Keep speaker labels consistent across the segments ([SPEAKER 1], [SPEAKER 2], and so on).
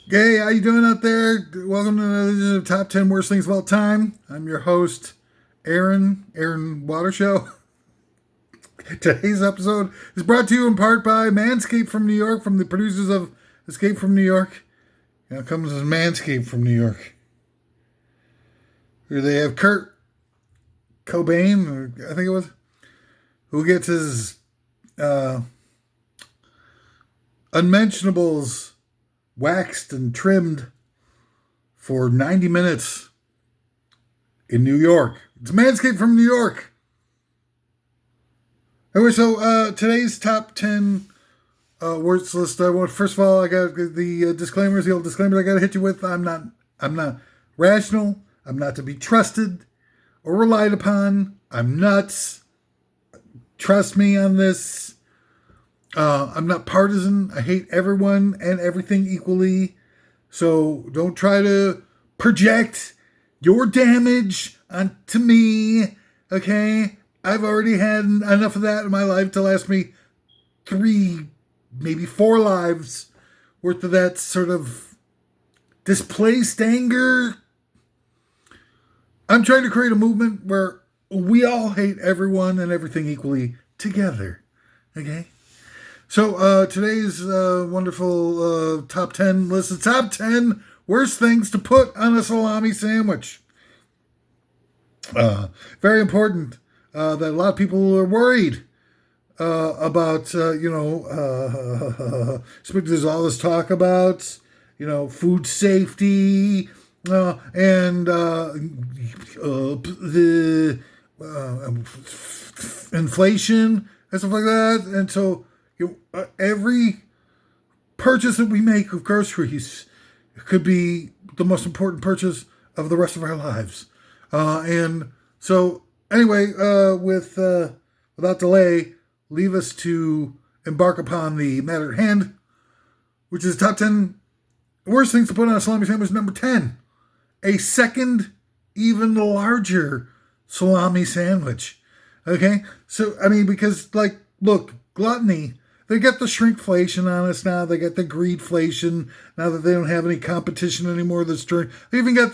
[SPEAKER 1] Hey, how you doing out there? Welcome to the top 10 worst things of all time. I'm your host, Aaron Water Show. Today's episode is brought to you in part by Manscaped from New York, from the producers of Escape from New York. It comes as Manscaped from New York. Here they have Kurt Cobain, or I think it was, who gets his unmentionables waxed and trimmed for 90 minutes in New York. It's Manscaped from New York. Anyway, so today's top 10 words list. First of all, I got the disclaimers, the old disclaimers I got to hit you with. I'm not rational. I'm not to be trusted or relied upon. I'm nuts. Trust me on this. I'm not partisan. I hate everyone and everything equally. So don't try to project your damage onto me. Okay? I've already had enough of that in my life to last me 3, maybe 4 lives worth of that sort of displaced anger. I'm trying to create a movement where we all hate everyone and everything equally together. Okay? So today's wonderful top 10 list of top 10 worst things to put on a salami sandwich. Very important that a lot of people are worried about, there's all this talk about, food safety and the inflation and stuff like that. And so, every purchase that we make of groceries could be the most important purchase of the rest of our lives. And so, anyway, without delay, leave us to embark upon the matter at hand, which is top 10 worst things to put on a salami sandwich. Number 10, a second, even larger salami sandwich. Okay? So, because, look, gluttony, they get the shrinkflation on us now. They get the greedflation now that they don't have any competition anymore. They even got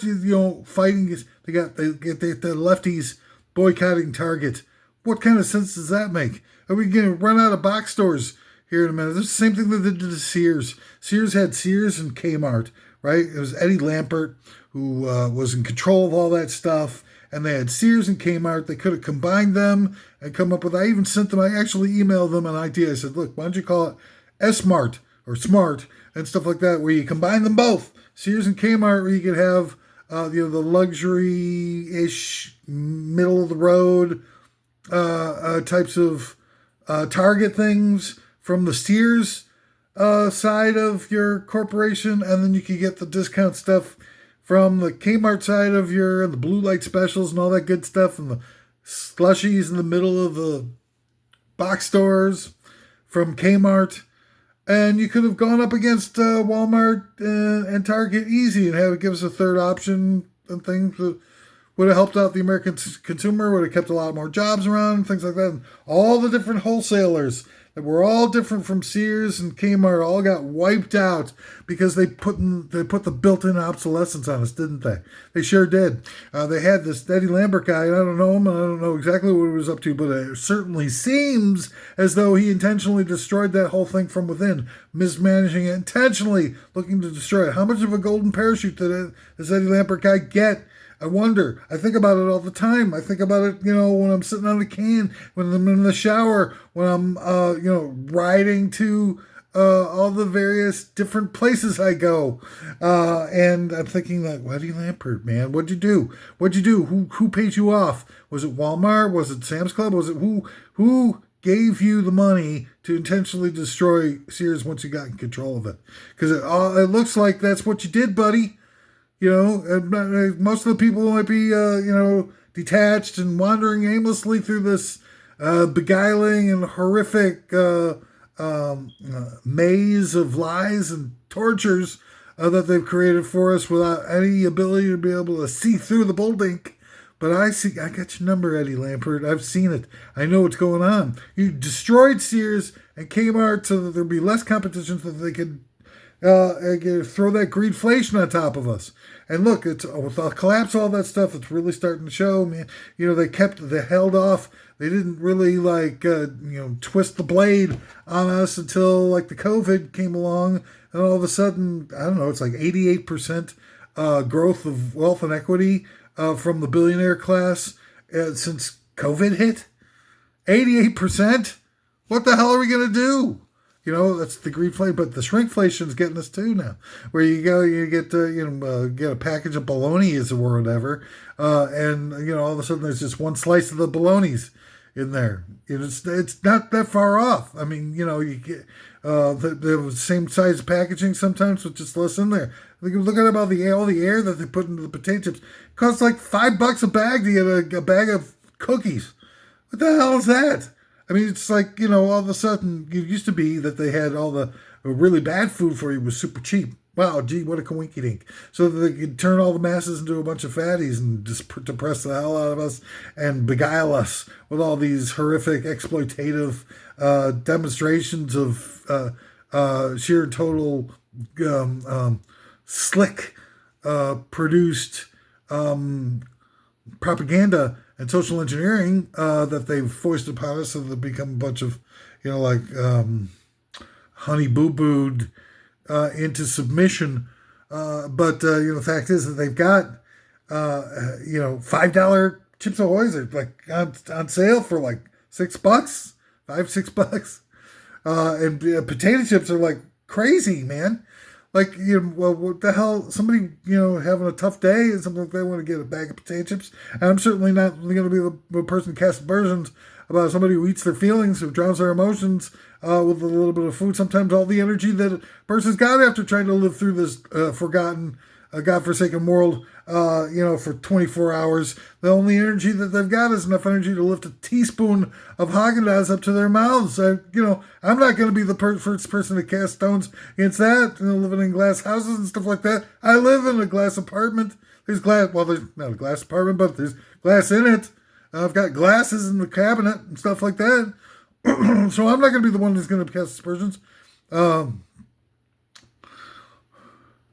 [SPEAKER 1] fighting. They get the lefties boycotting Target. What kind of sense does that make? Are we going to run out of box stores here in a minute? It's the same thing that they did to Sears. Sears had Sears and Kmart, right? It was Eddie Lampert who was in control of all that stuff. And they had Sears and Kmart. They could have combined them and come up with, I actually emailed them an idea. I said, look, why don't you call it S-Mart or Smart and stuff like that, where you combine them both. Sears and Kmart, where you could have, the luxury-ish, middle-of-the-road types of Target things from the Sears side of your corporation, and then you could get the discount stuff from the Kmart side of the blue light specials and all that good stuff, and the slushies in the middle of the box stores from Kmart. And you could have gone up against Walmart and Target easy and have it give us a third option and things that would have helped out the American consumer, would have kept a lot more jobs around and things like that. And all the different wholesalers that were all different from Sears and Kmart all got wiped out because they put the built-in obsolescence on us, didn't they? They sure did. They had this Eddie Lambert guy, and I don't know him, and I don't know exactly what he was up to, but it certainly seems as though he intentionally destroyed that whole thing from within, mismanaging it, intentionally looking to destroy it. How much of a golden parachute did this Eddie Lambert guy get? I wonder. I think about it all the time. I think about it, when I'm sitting on a can, when I'm in the shower, when I'm, riding to all the various different places I go. And I'm thinking like, Eddie Lampert, man, what'd you do? What'd you do? Who paid you off? Was it Walmart? Was it Sam's Club? Was it who gave you the money to intentionally destroy Sears once you got in control of it? Because it looks like that's what you did, buddy. Most of the people might be, detached and wandering aimlessly through this beguiling and horrific maze of lies and tortures that they've created for us without any ability to be able to see through the bull ink. But I got your number, Eddie Lampert. I've seen it. I know what's going on. You destroyed Sears and Kmart so that there'd be less competition so that they could throw that greedflation on top of us. And look, it's with the collapse of all that stuff, it's really starting to show. Man, they held off. They didn't really twist the blade on us until like the COVID came along, and all of a sudden, I don't know, it's like 88% growth of wealth and equity from the billionaire class since COVID hit. 88%. What the hell are we gonna do? That's the greedflation, but the shrinkflation's getting us too now. Where you get get a package of bolognas or whatever, and all of a sudden there's just one slice of the bolognas in there. It's not that far off. I mean, you get the same size packaging sometimes with just less in there. Look at all the air that they put into the potato chips. It costs like $5 a bag to get a bag of cookies. What the hell is that? I mean, it's like, all of a sudden, it used to be that they had all the really bad food for you was super cheap. Wow, gee, what a coinky dink. So that they could turn all the masses into a bunch of fatties and just depress the hell out of us and beguile us with all these horrific, exploitative demonstrations of sheer total slick produced propaganda and social engineering that they've foisted upon us, so they become a bunch of, honey boo-booed into submission. But the fact is that they've got, $5 Chips Ahoy's are like on sale for like $6, $5-6. And potato chips are like crazy, man. Like, well, what the hell? Somebody, having a tough day and something like that, want to get a bag of potato chips. And I'm certainly not going to be the person casting aspersions about somebody who eats their feelings, who drowns their emotions with a little bit of food. Sometimes all the energy that a person's got after trying to live through this forgotten, godforsaken world, for 24 hours, the only energy that they've got is enough energy to lift a teaspoon of Haagen-Dazs up to their mouths. I'm not going to be the first person to cast stones against that, living in glass houses and stuff like that. I live in a glass apartment. There's glass, well, there's not a glass apartment, but there's glass in it. I've got glasses in the cabinet and stuff like that. So I'm not going to be the one who's going to cast aspersions. I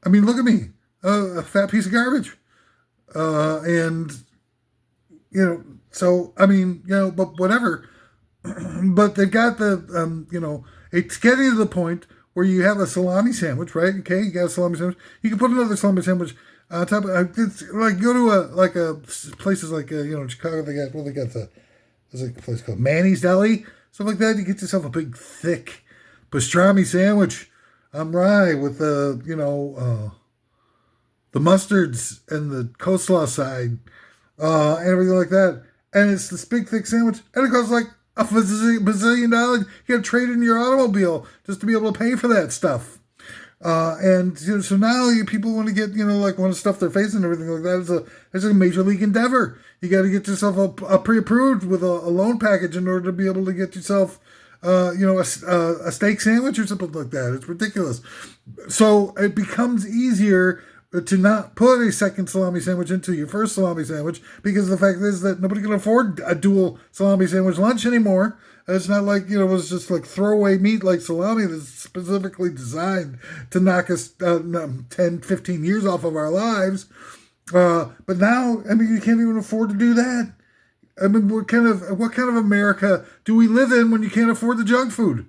[SPEAKER 1] mean, look at me. A fat piece of garbage. But whatever. But they've got it's getting to the point where you have a salami sandwich, right? Okay, you got a salami sandwich. You can put another salami sandwich on top of it's like go to places like, in Chicago, there's a place called Manny's Deli, stuff like that. You get yourself a big, thick pastrami sandwich on rye with the mustards and the coleslaw side, and everything like that. And it's this big, thick sandwich, and it costs like a bazillion dollars. You got to trade in your automobile just to be able to pay for that stuff. So now people want to get, want to stuff their face and everything like that. It's a major league endeavor. You got to get yourself a pre-approved with a loan package in order to be able to get yourself, a steak sandwich or something like that. It's ridiculous. So it becomes easier to not put a second salami sandwich into your first salami sandwich, because the fact is that nobody can afford a dual salami sandwich lunch anymore. It's not like, it was just like throwaway meat like salami that's specifically designed to knock us 10, 15 years off of our lives. But now, you can't even afford to do that. What kind of America do we live in when you can't afford the junk food?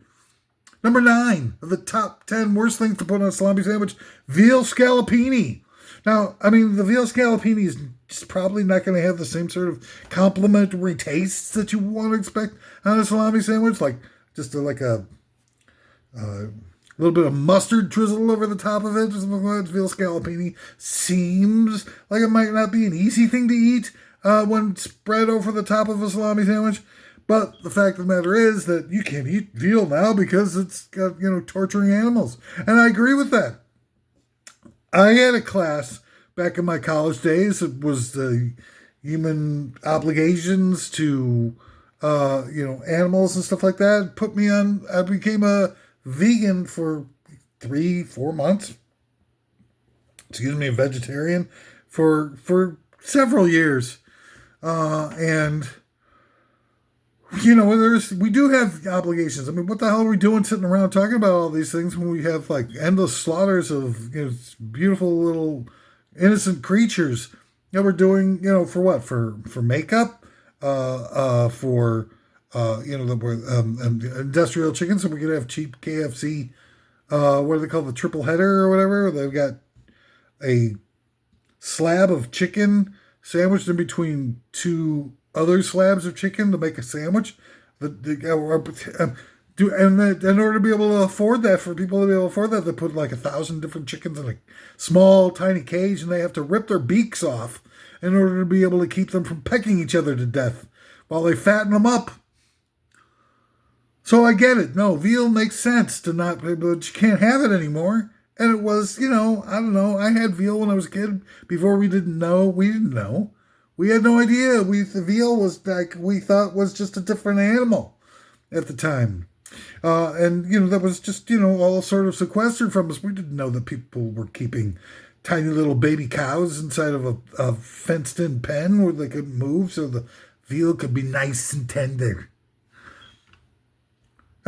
[SPEAKER 1] Number 9 of the top 10 worst things to put on a salami sandwich, veal scallopini. Now, the veal scallopini is just probably not going to have the same sort of complimentary tastes that you want to expect on a salami sandwich, like just a little bit of mustard drizzle over the top of it, just like that. Veal scallopini seems like it might not be an easy thing to eat when spread over the top of a salami sandwich. But the fact of the matter is that you can't eat veal now because it's got, torturing animals. And I agree with that. I had a class back in my college days. It was the human obligations to, animals and stuff like that. I became a vegan for 3-4 months. A vegetarian for several years. And we do have obligations. I mean, what the hell are we doing sitting around talking about all these things when we have like endless slaughters of beautiful little innocent creatures that we're doing, for what? For makeup, for industrial chicken, so we could have cheap KFC. What do they call the triple header or whatever? They've got a slab of chicken sandwiched in between two other slabs of chicken to make a sandwich. In order to be able to afford that, for people to be able to afford that, they put like 1,000 different chickens in a small, tiny cage, and they have to rip their beaks off in order to be able to keep them from pecking each other to death while they fatten them up. So I get it. No, veal makes sense to not, but you can't have it anymore. And it was, I don't know. I had veal when I was a kid. Before we didn't know. We had no idea. The veal was like, we thought was just a different animal at the time. That was just, all sort of sequestered from us. We didn't know that people were keeping tiny little baby cows inside of a fenced-in pen where they couldn't move so the veal could be nice and tender.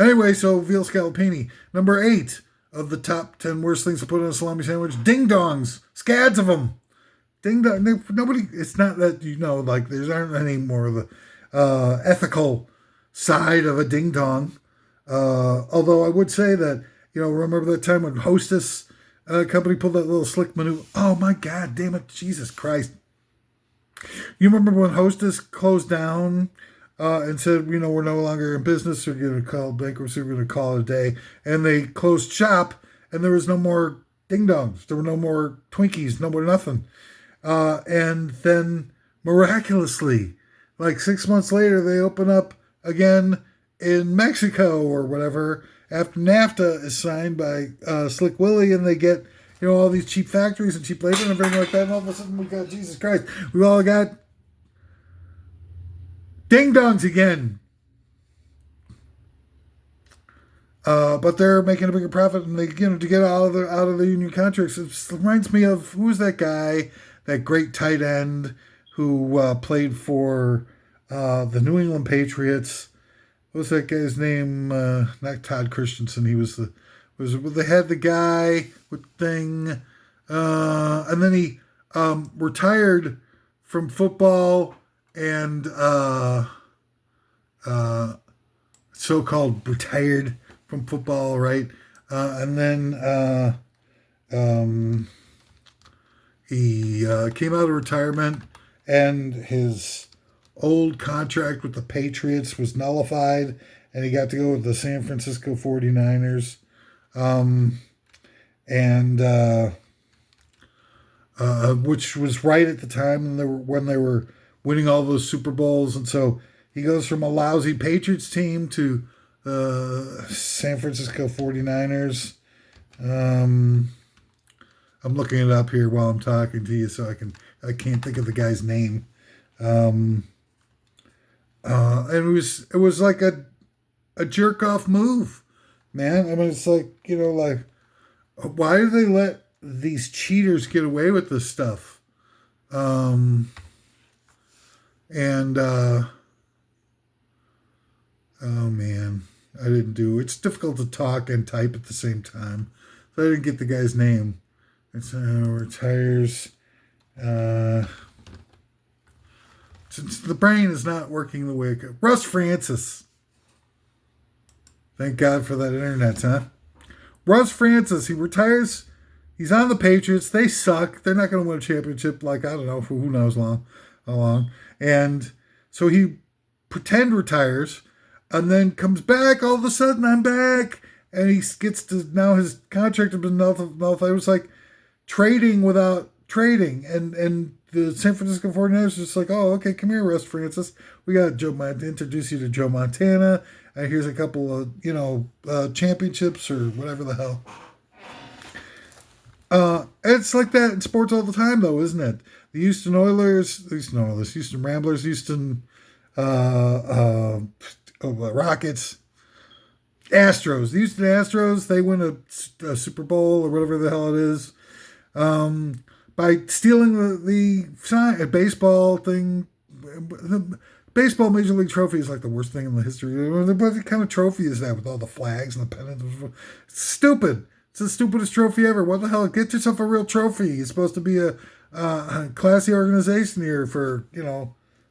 [SPEAKER 1] Anyway, so veal scallopini. Number 8 of the top 10 worst things to put on a salami sandwich. Ding-dongs. Scads of them. Ding-dong. Nobody, it's not that, there aren't any more of the ethical side of a ding-dong. Although I would say that, remember that time when Hostess company pulled that little slick maneuver? Oh my God, damn it, Jesus Christ. You remember when Hostess closed down and said, we're no longer in business, we're going to call bankruptcy, we're going to call it a day. And they closed shop and there was no more ding-dongs. There were no more Twinkies, no more nothing. And then miraculously, like 6 months later, they open up again in Mexico or whatever after NAFTA is signed by Slick Willie, and they get all these cheap factories and cheap labor and everything like that. And all of a sudden we got, Jesus Christ, we all got ding-dongs again. But they're making a bigger profit, and they to get out of the union contracts. It reminds me of, who's that guy, that great tight end who played for the New England Patriots. What was that guy's name? Not Todd Christensen. He was they had the guy with thing, and then he retired from football and so-called retired from football, right? And then he came out of retirement, and his old contract with the Patriots was nullified, and he got to go with the San Francisco 49ers. Which was right at the time when they were winning all those Super Bowls. And so he goes from a lousy Patriots team to San Francisco 49ers. I'm looking it up here while I'm talking to you, so I can't think of the guy's name. And it was like a jerk off move, man. I mean, it's like, why do they let these cheaters get away with this stuff? Oh man, I didn't do. It's difficult to talk and type at the same time, so I didn't get the guy's name. It's retires. Since the brain is not working the way it could. Russ Francis. Thank God for that internet, huh? Russ Francis, he retires. He's on the Patriots. They suck. They're not going to win a championship like, I don't know, for who knows how long. And so he pretend retires and then comes back. All of a sudden, I'm back. And he gets to, now his contract has been nullified. It was like trading without trading. And the San Francisco 49ers just like, oh, okay, come here, Russ Francis. We got Joe, introduce you to Joe Montana. And here's a couple of, championships or whatever the hell. It's like that in sports all the time, though, isn't it? The Houston Ramblers, Houston Rockets, Astros. The Houston Astros, they win a Super Bowl or whatever the hell it is by stealing the sign, a baseball thing. Baseball Major League Trophy is like the worst thing in the history. What kind of trophy is that with all the flags and the pennants? It's stupid. It's the stupidest trophy ever. What the hell? Get yourself a real trophy. You're supposed to be a classy organization here for,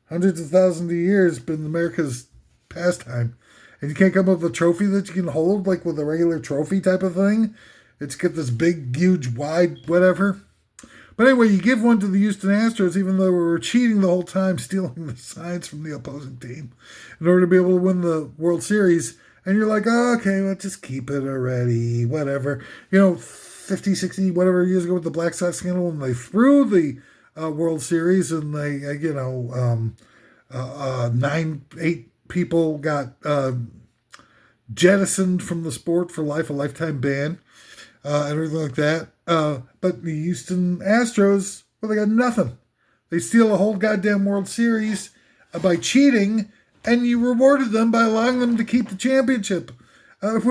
[SPEAKER 1] hundreds of thousands of years, been America's pastime. And you can't come up with a trophy that you can hold, like with a regular trophy type of thing. It's got this big, huge, wide, whatever. But anyway, you give one to the Houston Astros, even though we were cheating the whole time, stealing the signs from the opposing team in order to be able to win the World Series. And you're like, oh, okay, well, just keep it already, whatever. 50, 60, whatever years ago with the Black Sox scandal, when they threw the World Series and they, 8 people got jettisoned from the sport for life, a lifetime ban, and everything like that. But the Houston Astros, well, they got nothing. They steal a whole goddamn World Series by cheating, and you rewarded them by allowing them to keep the championship. And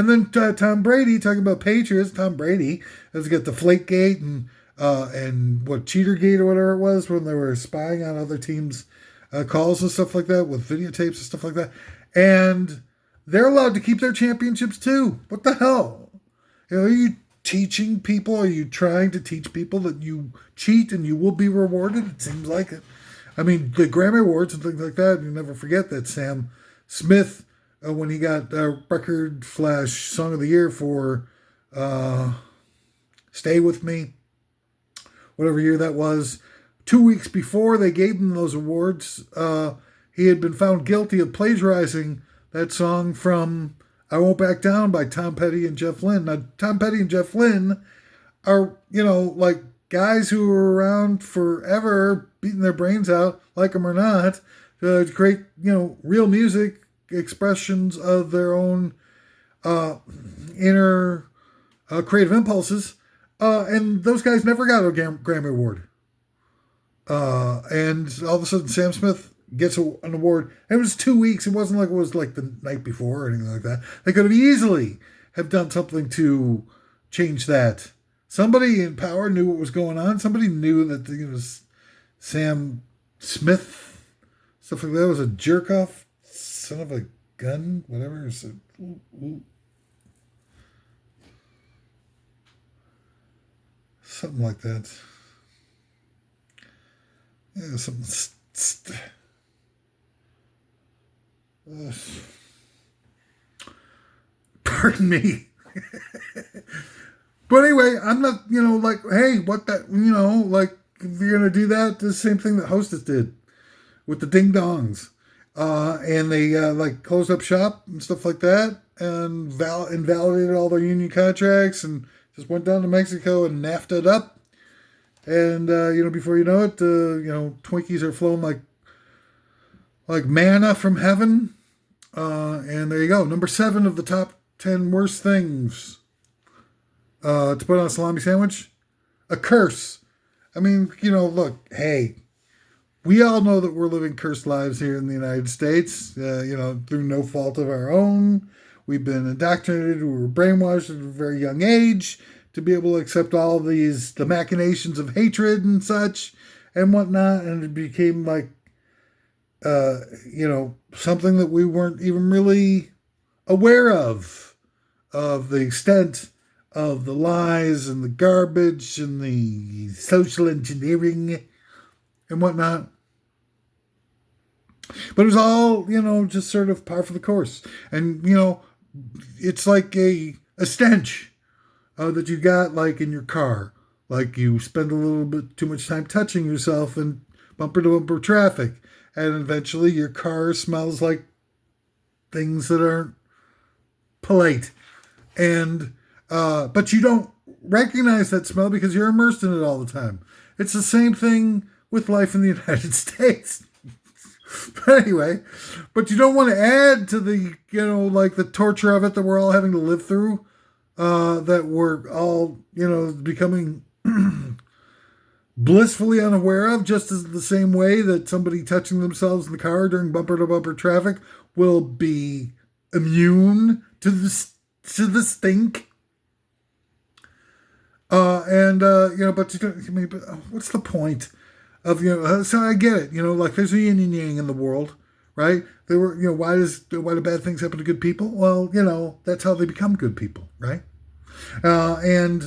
[SPEAKER 1] then Tom Brady, talking about Patriots, Tom Brady has got Deflategate and Cheatergate or whatever it was when they were spying on other teams' calls and stuff like that with videotapes and stuff like that. And they're allowed to keep their championships too. What the hell? Are you teaching people? Are you trying to teach people that you cheat and you will be rewarded? It seems like it. I mean, the Grammy Awards and things like that, you never forget that Sam Smith, when he got record / Song of the Year for Stay With Me, whatever year that was, 2 weeks before they gave him those awards, he had been found guilty of plagiarizing that song from I Won't Back Down by Tom Petty and Jeff Lynne. Now, Tom Petty and Jeff Lynne are, like guys who were around forever, beating their brains out, like them or not, to create, real music, expressions of their own inner creative impulses. And those guys never got a Grammy Award. And all of a sudden, Sam Smith gets an award. And it was 2 weeks. It wasn't like it was like the night before or anything like that. They could have easily have done something to change that. Somebody in power knew what was going on. Somebody knew that Sam Smith, stuff like that, was a jerk off, son of a gun, whatever. So, something like that. Yeah, something. Pardon me. But anyway, I'm not, hey, what that, if you're going to do that, the same thing that Hostess did with the ding dongs. And they, closed up shop and stuff like that and invalidated all their union contracts and just went down to Mexico and NAFTA'd up. And, before you know it, Twinkies are flowing like manna from heaven. And there you go. Number 7 of the top 10 worst things to put on a salami sandwich. A curse. I mean, look, hey, we all know that we're living cursed lives here in the United States, through no fault of our own. We've been indoctrinated, we were brainwashed at a very young age to be able to accept all the machinations of hatred and such and whatnot. And it became like, something that we weren't even really aware of the extent of the lies and the garbage and the social engineering and whatnot. But it was all, just sort of par for the course. And, it's like a stench that you got like in your car. Like you spend a little bit too much time touching yourself in bumper to bumper traffic. And eventually your car smells like things that aren't polite. And, but you don't recognize that smell because you're immersed in it all the time. It's the same thing with life in the United States. But anyway, but you don't want to add to the, the torture of it that we're all having to live through, that we're all, becoming blissfully unaware of, just as the same way that somebody touching themselves in the car during bumper-to-bumper traffic will be immune to the stink. But what's the point of, so I get it, like there's a yin and yang in the world, right? There were, why do bad things happen to good people? Well, that's how they become good people, right? And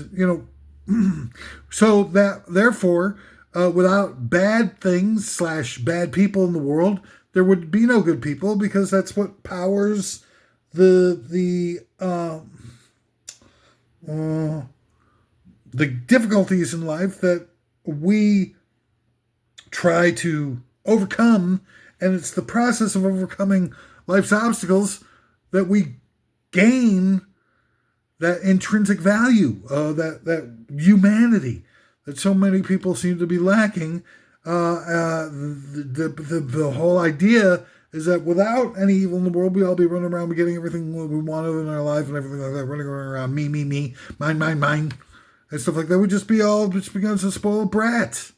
[SPEAKER 1] so that therefore, without bad things / bad people in the world, there would be no good people, because that's what powers the difficulties in life that we try to overcome. And it's the process of overcoming life's obstacles that we gain that intrinsic value, that humanity that so many people seem to be lacking. The whole idea is that without any evil in the world, we'd all be running around getting everything we wanted in our life and everything like that, running around me, mine, and stuff like that. We'd just be all just becomes a spoiled brat.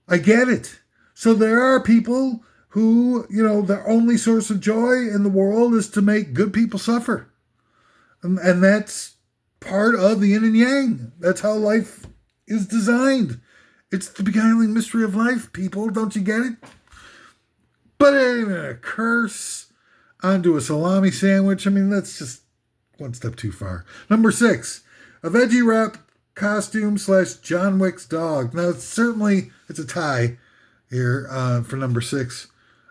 [SPEAKER 1] I get it. So there are people who, their only source of joy in the world is to make good people suffer. And that's part of the yin and yang. That's how life is designed. It's the beguiling mystery of life, people. Don't you get it? But anyway, a curse onto a salami sandwich. I mean, that's just one step too far. Number 6, a veggie wrap costume / John Wick's dog. Now, it's a tie here for number 6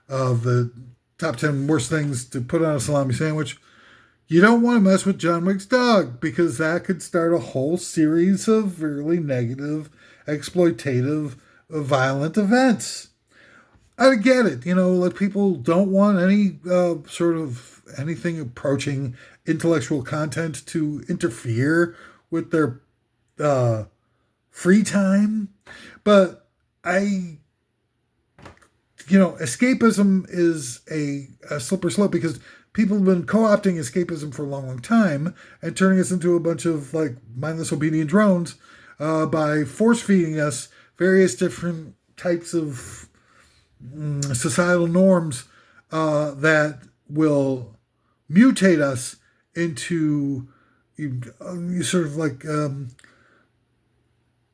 [SPEAKER 1] of the top 10 worst things to put on a salami sandwich. You don't want to mess with John Wick's dog, because that could start a whole series of really negative, exploitative, violent events. I get it. Like people don't want any sort of anything approaching intellectual content to interfere with their free time. But escapism is a slippery slope, because people have been co-opting escapism for a long, long time and turning us into a bunch of mindless obedient drones by force feeding us various different types of societal norms that will mutate us into sort of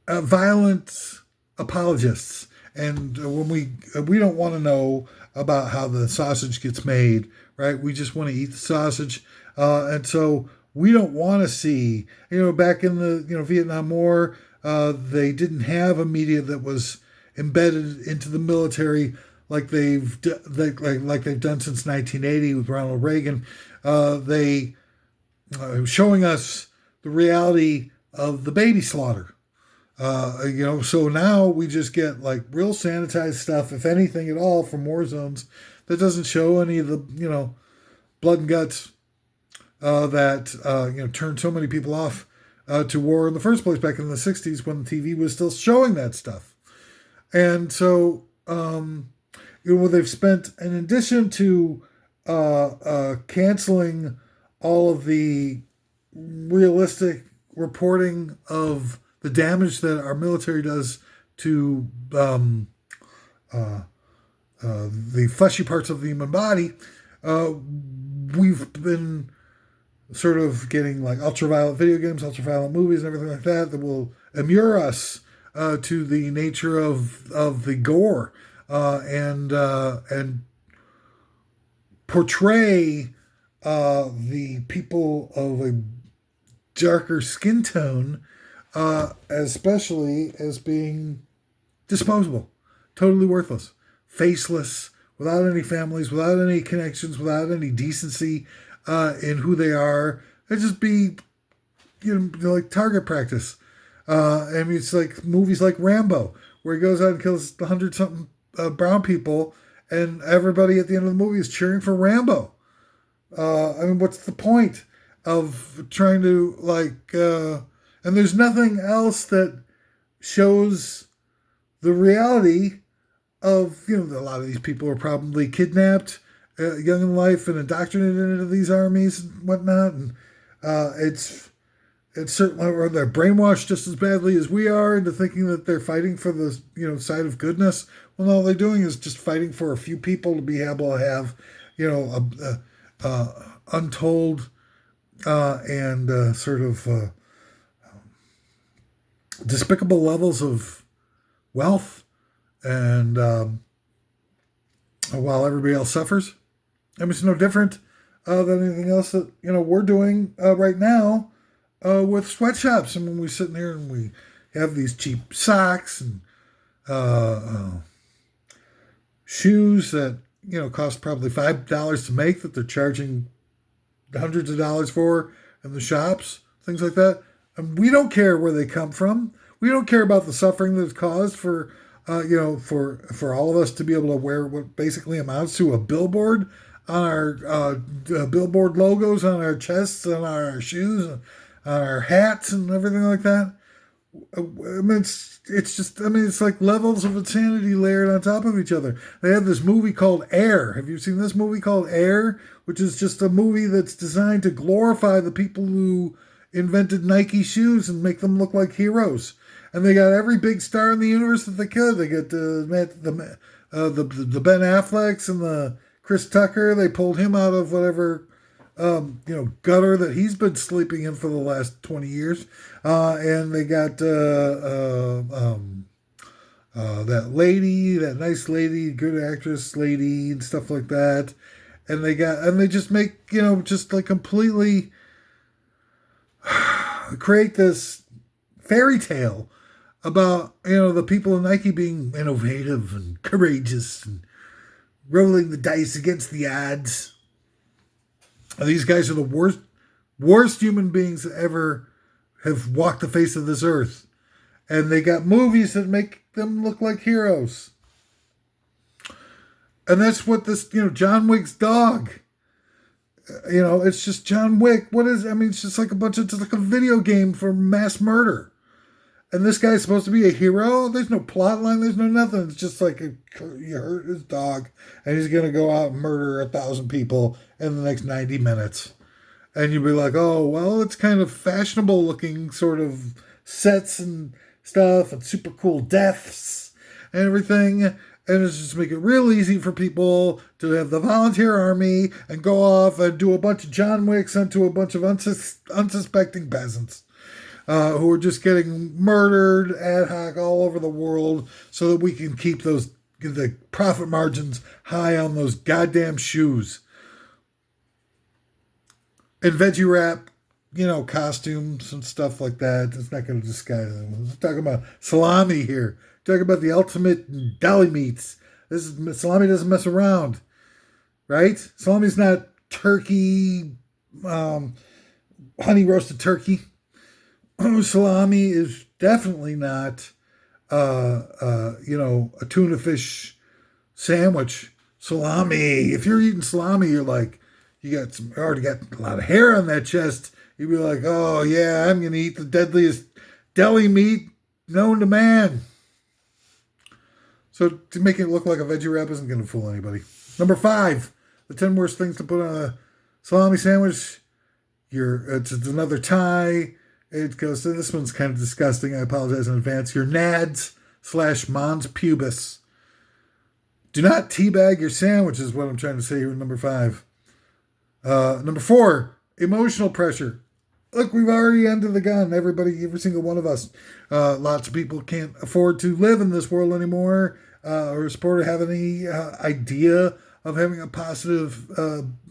[SPEAKER 1] violent apologists. And when we don't want to know about how the sausage gets made, right? We just want to eat the sausage. And so we don't want to see, back in the, Vietnam War, they didn't have a media that was embedded into the military like they've done since 1980 with Ronald Reagan. They showing us the reality of the baby slaughter. So now we just get real sanitized stuff, if anything at all, from war zones that doesn't show any of the, blood and guts that, turned so many people off to war in the first place back in the 60s, when the TV was still showing that stuff. And so, they've spent, in addition to canceling all of the realistic reporting of the damage that our military does to the fleshy parts of the human body, we've been sort of getting ultraviolet video games, ultraviolet movies, and everything like that will immure us to the nature of the gore and portray the people of a darker skin tone especially as being disposable, totally worthless, faceless, without any families, without any connections, without any decency in who they are. It'd just be, like target practice. It's like movies like Rambo, where he goes out and kills 100-something brown people, and everybody at the end of the movie is cheering for Rambo. What's the point of trying to and there's nothing else that shows the reality of, a lot of these people are probably kidnapped young in life and indoctrinated into these armies and whatnot. And it's certainly, or they're brainwashed just as badly as we are into thinking that they're fighting for the, side of goodness. Well, all they're doing is just fighting for a few people to be able to have, untold and sort of despicable levels of wealth And while everybody else suffers, I mean, it's no different than anything else that we're doing right now with sweatshops. And when we sit in here and we have these cheap socks and shoes that cost probably $5 to make, that they're charging hundreds of dollars for in the shops, things like that. And we don't care where they come from. We don't care about the suffering that's caused for for all of us to be able to wear what basically amounts to a billboard on our billboard logos on our chests, on our shoes, on our hats, and everything like that. I mean, it's like levels of insanity layered on top of each other. They have this movie called Air. Have you seen this movie called Air? Which is just a movie that's designed to glorify the people who invented Nike shoes and make them look like heroes. And they got every big star in the universe that they could. They got the Ben Afflecks and the Chris Tucker. They pulled him out of whatever gutter that he's been sleeping in for the last 20 years. And they got that lady, that nice lady, good actress lady, and stuff like that. And they just make, just like completely create this fairy tale about, the people in Nike being innovative and courageous and rolling the dice against the odds. And these guys are the worst human beings that ever have walked the face of this earth. And they got movies that make them look like heroes. And that's what this, John Wick's dog. It's just John Wick. It's just like it's like a video game for mass murder. And this guy's supposed to be a hero? There's no plot line. There's no nothing. It's just like you hurt his dog, and he's going to go out and murder 1,000 people in the next 90 minutes. And you'd be like, oh, well, it's kind of fashionable looking sort of sets and stuff and super cool deaths and everything. And it's just make it real easy for people to have the volunteer army and go off and do a bunch of John Wicks onto a bunch of unsuspecting peasants. Who are just getting murdered ad hoc all over the world so that we can keep the profit margins high on those goddamn shoes. And veggie wrap, costumes and stuff like that. It's not going to disguise them. We're talking about salami here. We're talking about the ultimate deli meats. Salami doesn't mess around, right? Salami's not turkey, honey roasted turkey. Salami is definitely not, a tuna fish sandwich. Salami. If you're eating salami, you're like, you already got a lot of hair on that chest. You'd be like, oh yeah, I'm going to eat the deadliest deli meat known to man. So to make it look like a veggie wrap isn't going to fool anybody. Number 5, the 10 worst things to put on a salami sandwich. It's another tie. It goes, so this one's kind of disgusting. I apologize in advance. Your nads / mons pubis. Do not teabag your sandwich is what I'm trying to say here in number 5. Number 4, emotional pressure. Look, we've already ended the gun. Everybody, every single one of us. Lots of people can't afford to live in this world anymore or support or have any idea of having a positive,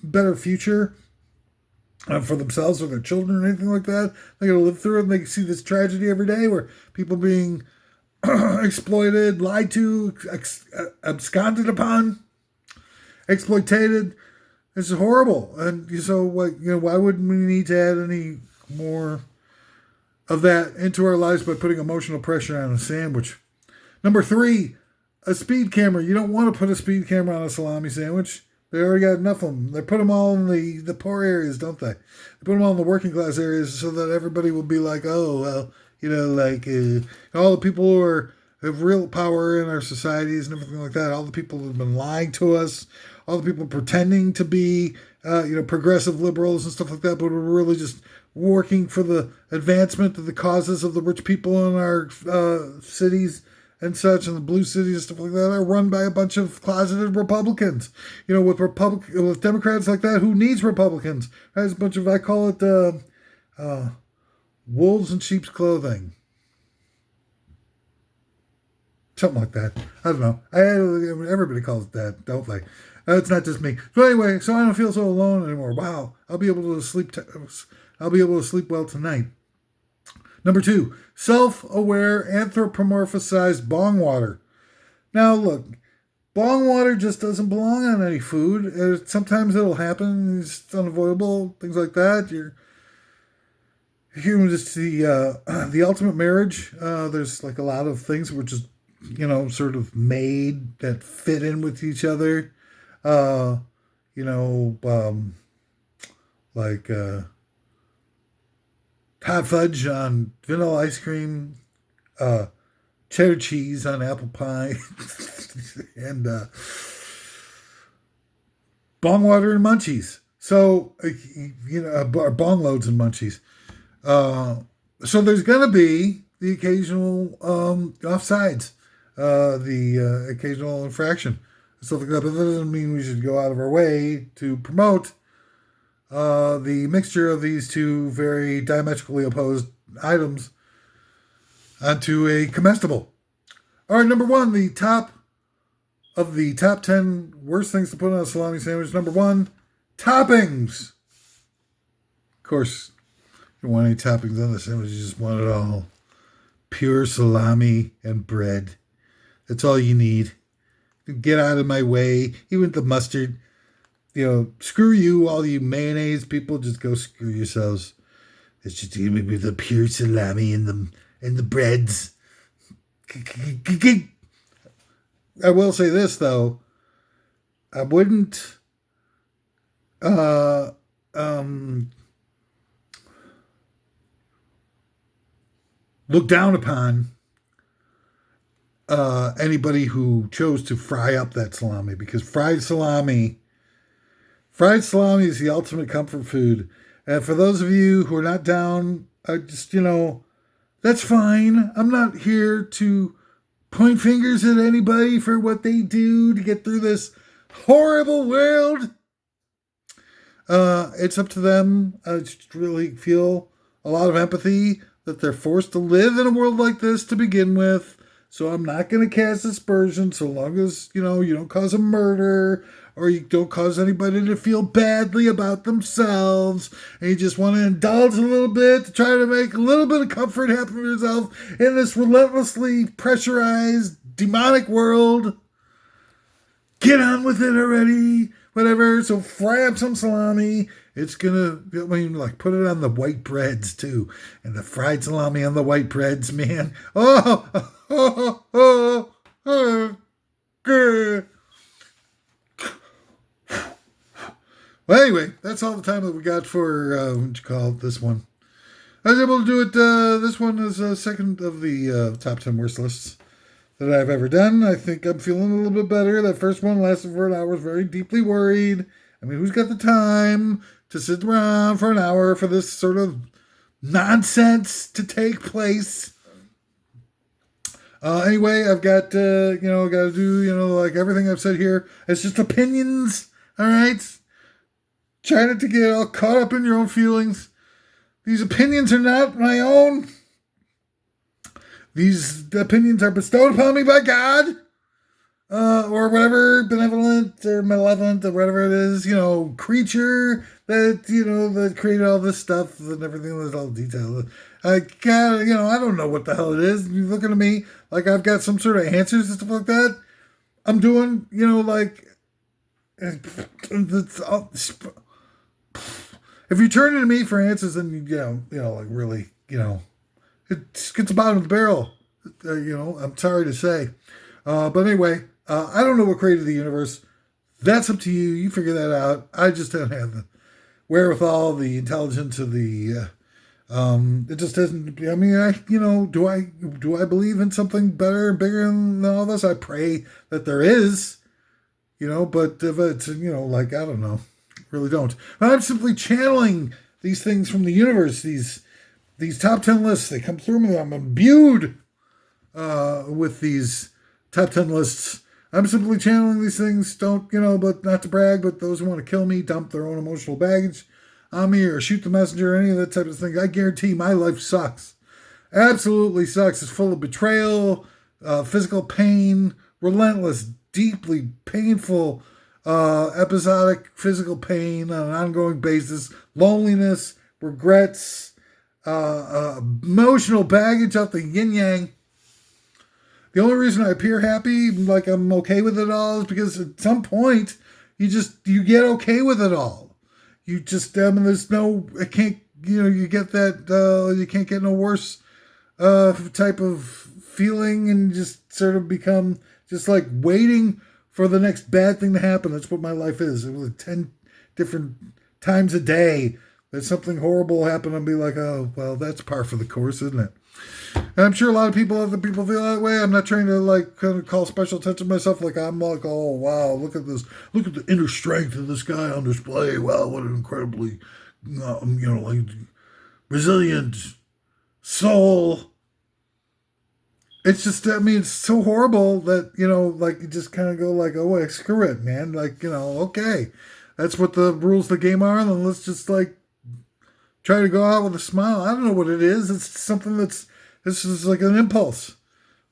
[SPEAKER 1] better future. For themselves or their children or anything like that. They got to live through it, and they see this tragedy every day where people being exploited, lied to, absconded upon, exploited. It's horrible. And so, why wouldn't we need to add any more of that into our lives by putting emotional pressure on a sandwich? Number 3, a speed camera. You don't want to put a speed camera on a salami sandwich. They already got enough of them. They put them all in the poor areas, don't they? They put them all in the working class areas so that everybody will be like, oh, well, all the people who have real power in our societies and everything like that, all the people who have been lying to us, all the people pretending to be, progressive liberals and stuff like that, but we're really just working for the advancement of the causes of the rich people in our cities and such, and the blue cities and stuff like that are run by a bunch of closeted Republicans. With Democrats like that, who needs Republicans? There's a bunch of, I call it wolves in sheep's clothing. something like that. I don't know. Everybody calls it that, don't they? It's not just me. So anyway, so I don't feel so alone anymore. Wow, I'll be able to sleep. I'll be able to sleep well tonight. Number 2, self-aware anthropomorphized bong water. Now look, bong water just doesn't belong on any food. Sometimes it'll happen. It's unavoidable. Things like that. You're just the ultimate marriage. There's like a lot of things which is sort of made that fit in with each other. Like hot fudge on vanilla ice cream, cheddar cheese on apple pie, and bong water and munchies. So, bong loads and munchies. So there's going to be the occasional offsides, the occasional infraction, stuff like that. But that doesn't mean we should go out of our way to promote the mixture of these two very diametrically opposed items onto a comestible. All right, number 1, the top 10 worst things to put on a salami sandwich. Number 1, toppings. Of course, you don't want any toppings on the sandwich. You just want it all. Pure salami and bread. That's all you need. Get out of my way. Even the mustard. Screw you, all you mayonnaise people. Just go screw yourselves. It's just going to be the pure salami and the breads. I will say this though. I wouldn't look down upon anybody who chose to fry up that salami, because fried salami is the ultimate comfort food. And for those of you who are not down, I just, that's fine. I'm not here to point fingers at anybody for what they do to get through this horrible world. It's up to them. I just really feel a lot of empathy that they're forced to live in a world like this to begin with. So I'm not going to cast aspersions so long as, you don't cause a murder or you don't cause anybody to feel badly about themselves, and you just want to indulge a little bit to try to make a little bit of comfort happen for yourself in this relentlessly pressurized, demonic world. Get on with it already. Whatever. So fry up some salami. It's going to, put it on the white breads too. And the fried salami on the white breads, man. Well, anyway, that's all the time that we got for, this one. I was able to do it, this one is second of the top 10 worst lists that I've ever done. I think I'm feeling a little bit better. That first one lasted for an hour. I was very deeply worried. I mean, who's got the time to sit around for an hour for this sort of nonsense to take place? Anyway, I've got, got to do, everything I've said here. It's just opinions, all right? Try not to get all caught up in your own feelings. These opinions are not my own. These opinions are bestowed upon me by God, or whatever benevolent or malevolent or whatever it is, creature that, that created all this stuff and everything that's all detailed. I don't know what the hell it is. You're looking at me like I've got some sort of answers and stuff like that. I'm doing, if you turn to me for answers, then really, it gets the bottom of the barrel. I'm sorry to say, but anyway, I don't know what created the universe. That's up to you. You figure that out. I just don't have the wherewithal, the intelligence, of the. It just doesn't. I mean, do I believe in something better and bigger than all this? I pray that there is. But if it's I don't know. Really don't. I'm simply channeling these things from the universe. These top 10 lists, they come through me. I'm imbued with these top 10 lists. I'm simply channeling these things. Don't, but not to brag, but those who want to kill me, dump their own emotional baggage on me or shoot the messenger, any of that type of thing. I guarantee my life sucks. Absolutely sucks. It's full of betrayal, physical pain, relentless, deeply painful, episodic physical pain on an ongoing basis, loneliness, regrets, emotional baggage out the yin yang. The only reason I appear happy, like I'm okay with it all, is because at some point you get okay with it all. You just there's no, it can't, you get that you can't get no worse type of feeling, and just sort of become just like waiting for the next bad thing to happen. That's what my life is. It was 10 different times a day that something horrible will happen and be like, oh, well, that's par for the course, isn't it? And I'm sure a lot of other people feel that way. I'm not trying to like kind of call special attention to myself. Like I'm like, oh wow, look at this, look at the inner strength of this guy on display. Wow, what an incredibly, like resilient soul. It's just, I mean, it's so horrible that like you just kind of go like, oh, wait, screw it, man. Like okay, that's what the rules of the game are. Then let's just like try to go out with a smile. I don't know what it is. It's something this is like an impulse.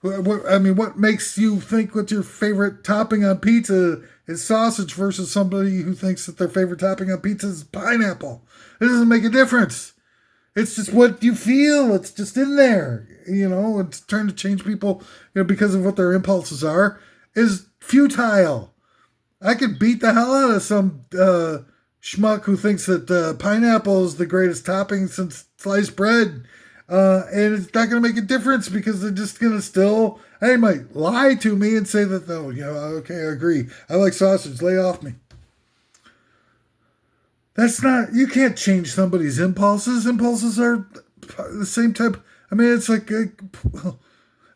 [SPEAKER 1] What makes you think what your favorite topping on pizza is sausage versus somebody who thinks that their favorite topping on pizza is pineapple? It doesn't make a difference. It's just what you feel. It's just in there. It's trying to change people, because of what their impulses are, is futile. I could beat the hell out of some schmuck who thinks that pineapple is the greatest topping since sliced bread. And it's not going to make a difference because they're just going to they might lie to me and say that, oh, okay, I agree. I like sausage, lay off me. You can't change somebody's impulses. Impulses are the same type. I mean, it's like, it's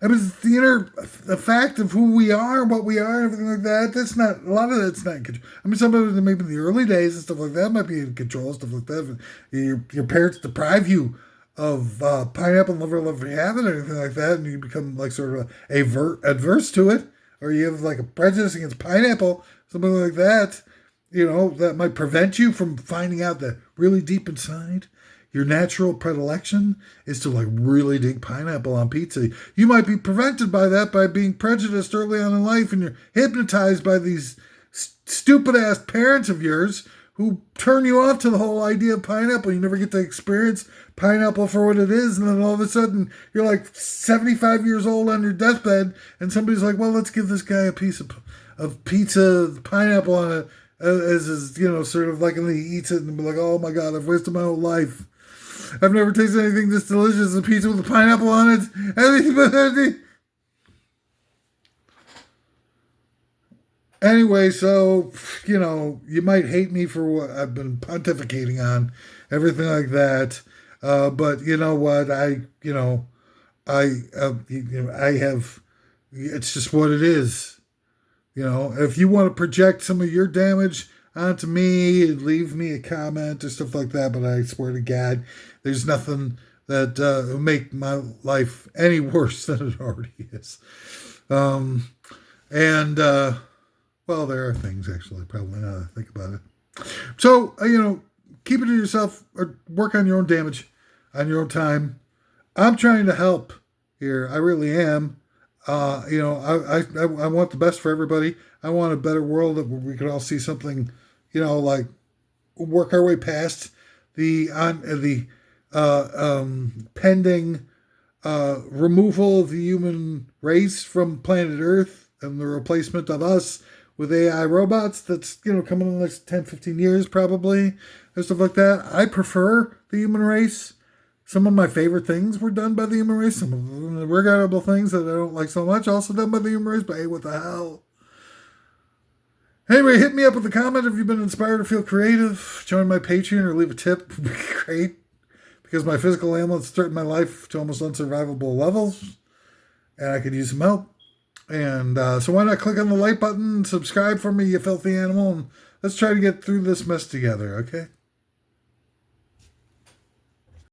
[SPEAKER 1] the fact of who we are, what we are, and everything like that. That's not, a lot of that's not in control. I mean, some of it maybe in the early days and stuff like that might be in control, stuff like that. Your parents deprive you of pineapple and never let you have it or anything like that, and you become like sort of adverse to it, or you have like a prejudice against pineapple, something like that, that might prevent you from finding out that really deep inside, your natural predilection is to like really dig pineapple on pizza. You might be prevented by that by being prejudiced early on in life, and you're hypnotized by these stupid ass parents of yours who turn you off to the whole idea of pineapple. You never get to experience pineapple for what it is, and then all of a sudden you're like 75 years old on your deathbed, and somebody's like, well, let's give this guy a piece of pizza, pineapple on it, as his, sort of like, and he eats it and be like, oh my God, I've wasted my whole life. I've never tasted anything this delicious as a pizza with a pineapple on it. Anything but anything. Anyway, so, you might hate me for what I've been pontificating on, everything like that. But you know what? I have, it's just what it is. If you want to project some of your damage onto me, leave me a comment or stuff like that. But I swear to God, there's nothing that will make my life any worse than it already is. Well, there are things actually, probably now that I think about it. So, keep it to yourself or work on your own damage on your own time. I'm trying to help here. I really am. I want the best for everybody. I want a better world that we could all see something, like work our way past the pending removal of the human race from planet Earth and the replacement of us with AI robots that's, coming in the next 10, 15 years probably, and stuff like that. I prefer the human race. Some of my favorite things were done by the human race. Some of the regrettable things that I don't like so much also done by the human race, but hey, what the hell? Anyway, hit me up with a comment if you've been inspired to feel creative. Join my Patreon or leave a tip would be great, because my physical ailments threaten my life to almost unsurvivable levels, and I could use some help. And so why not click on the like button and subscribe for me, you filthy animal, and let's try to get through this mess together, okay?